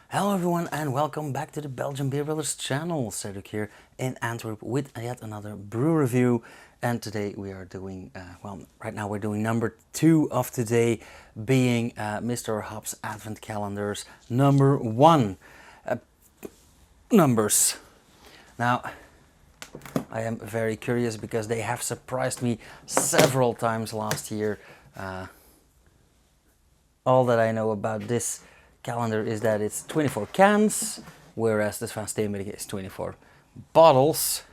Hello everyone and welcome back to the Belgian Beer Brothers channel. Cedric here in Antwerp with yet another brew review, and today we are doing, right now we're doing number 2 of today, being Mr. Hop's Advent Calendars number 1. Numbers. Now, I am very curious because they have surprised me several times last year. All that I know about this calendar is that it's 24 cans, whereas the Van Steenberg is 24 bottles.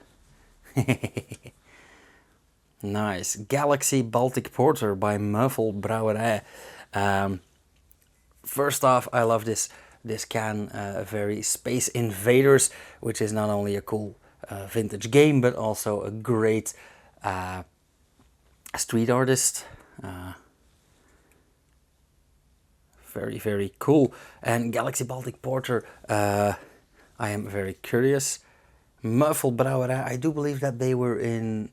Nice. Galaxy Baltic Porter by Muifel Brewery. First off, I love this can, very Space Invaders, which is not only a cool vintage game, but also a great street artist. Very, very cool. And Galaxy Baltic Porter, I am very curious. Muifel Brewery, I do believe that they were in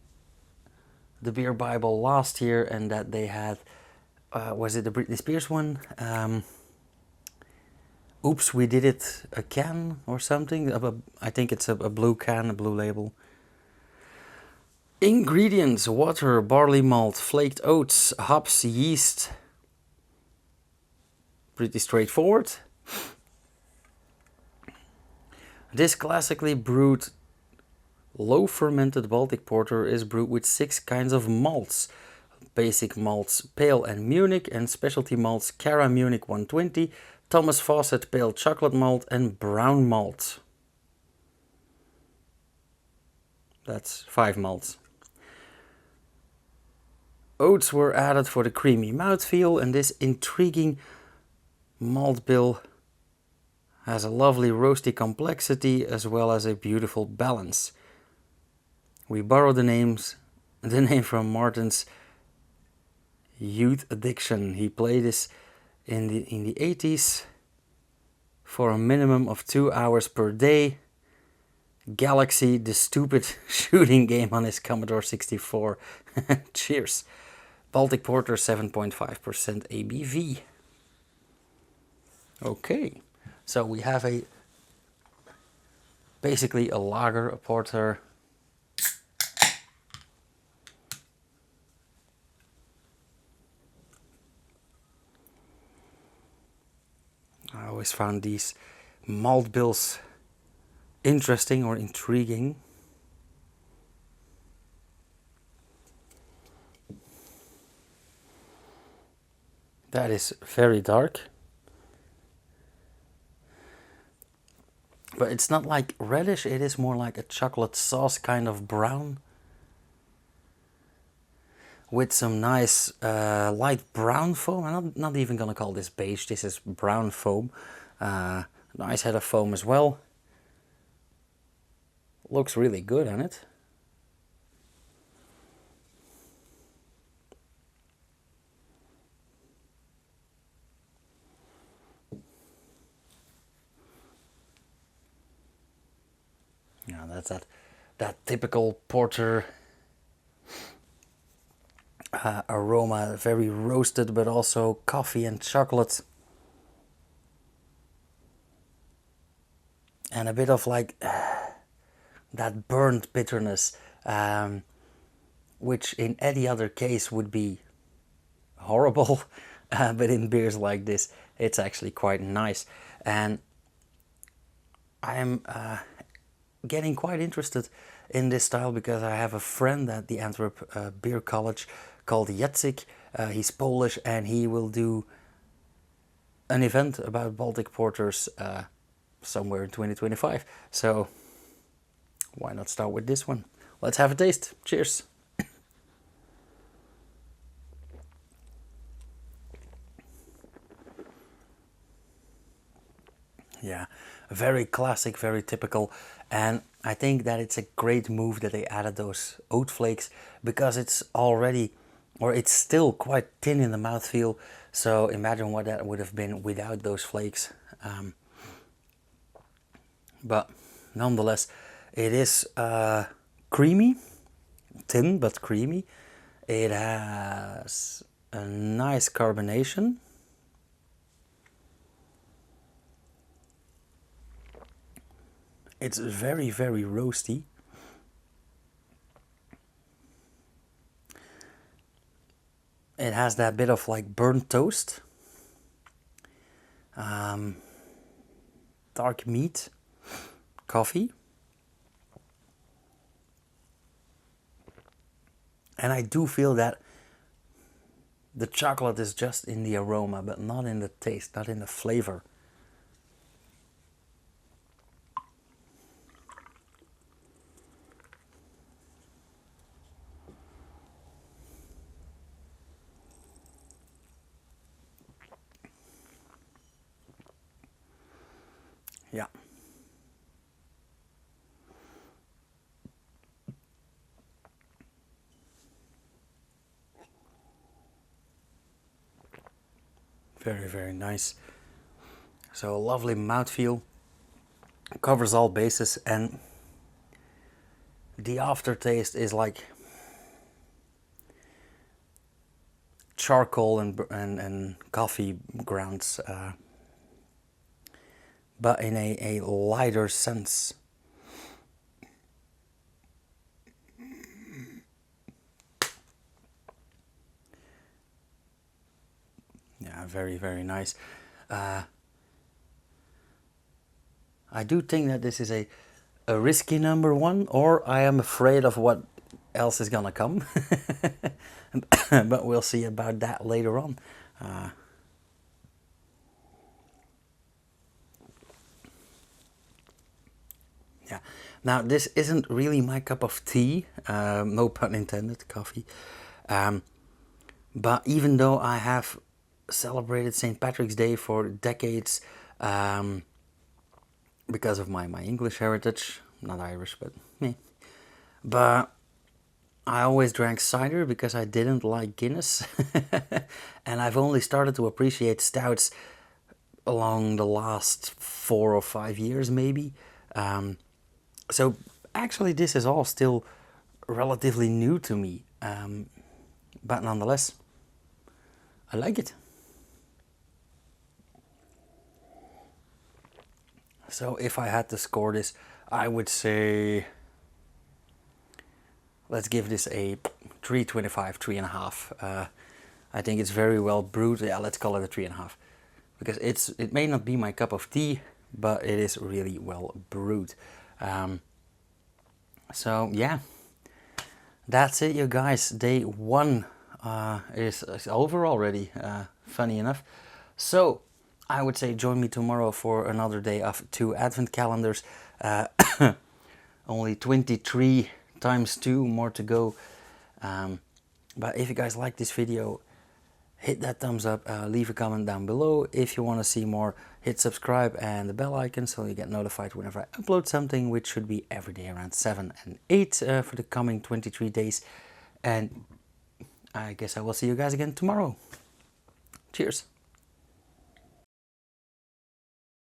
the Beer Bible last year, and that they had, was it the Britney Spears one? Oops, we did it a can or something. I think it's a blue can, a blue label. Ingredients: water, barley malt, flaked oats, hops, yeast. Pretty straightforward. This classically brewed low fermented Baltic porter is brewed with 6 kinds of malts. Basic malts pale and Munich, and specialty malts Cara Munich 120, Thomas Fawcett pale chocolate malt, and brown malt. That's 5 malts. Oats were added for the creamy mouthfeel, and this intriguing malt bill has a lovely roasty complexity as well as a beautiful balance. We borrow the name from Martin's Youth Addiction. He played this in the 80s for a minimum of 2 hours per day. Galaxy, the stupid shooting game on his Commodore 64. Cheers. Baltic Porter, 7.5% ABV. Okay, so we have basically a lager, a porter. I always found these malt bills interesting or intriguing. That is very dark. But it's not like reddish, it is more like a chocolate sauce kind of brown, with some nice light brown foam. I'm not even gonna call this beige, this is brown foam. Nice head of foam as well. Looks really good on it. Yeah, that's that typical porter aroma, very roasted, but also coffee and chocolate. And a bit of like that burnt bitterness, which in any other case would be horrible, but in beers like this, it's actually quite nice. And I'm getting quite interested in this style because I have a friend at the Antwerp Beer College called Jacek. He's Polish, and he will do an event about Baltic porters somewhere in 2025. So why not start with this one? Let's have a taste. Cheers. Yeah, very classic, very typical, and I think that it's a great move that they added those oat flakes, because it's already, or it's still quite thin in the mouthfeel, so imagine what that would have been without those flakes. But nonetheless, it is creamy, thin but creamy. It has a nice carbonation. It's very, very roasty. It has that bit of like burnt toast, dark meat, coffee. And I do feel that the chocolate is just in the aroma, but not in the taste, not in the flavor. Yeah. Very, very nice. So a lovely mouthfeel, covers all bases, and the aftertaste is like charcoal and coffee grounds, but in a lighter sense. Yeah, very, very nice. I do think that this is a risky number one, or I am afraid of what else is gonna come. But we'll see about that later on. Yeah. Now this isn't really my cup of tea, no pun intended, coffee. But even though I have celebrated St. Patrick's Day for decades, because of my English heritage, not Irish, but me. But I always drank cider because I didn't like Guinness. And I've only started to appreciate stouts along the last 4 or 5 years maybe. So actually this is all still relatively new to me. But nonetheless, I like it. So if I had to score this, I would say, let's give this a 3.25, 3.5. I think it's very well brewed. Yeah, let's call it a 3.5. Because it may not be my cup of tea, but it is really well brewed. So yeah, that's it, you guys. Day 1 is over already, funny enough. So I would say join me tomorrow for another day of 2 advent calendars. Only 23 times 2 more to go. But if you guys like this video, hit that thumbs up, leave a comment down below. If you want to see more, hit subscribe and the bell icon so you get notified whenever I upload something, which should be every day around 7 and 8 for the coming 23 days. And I guess I will see you guys again tomorrow. Cheers.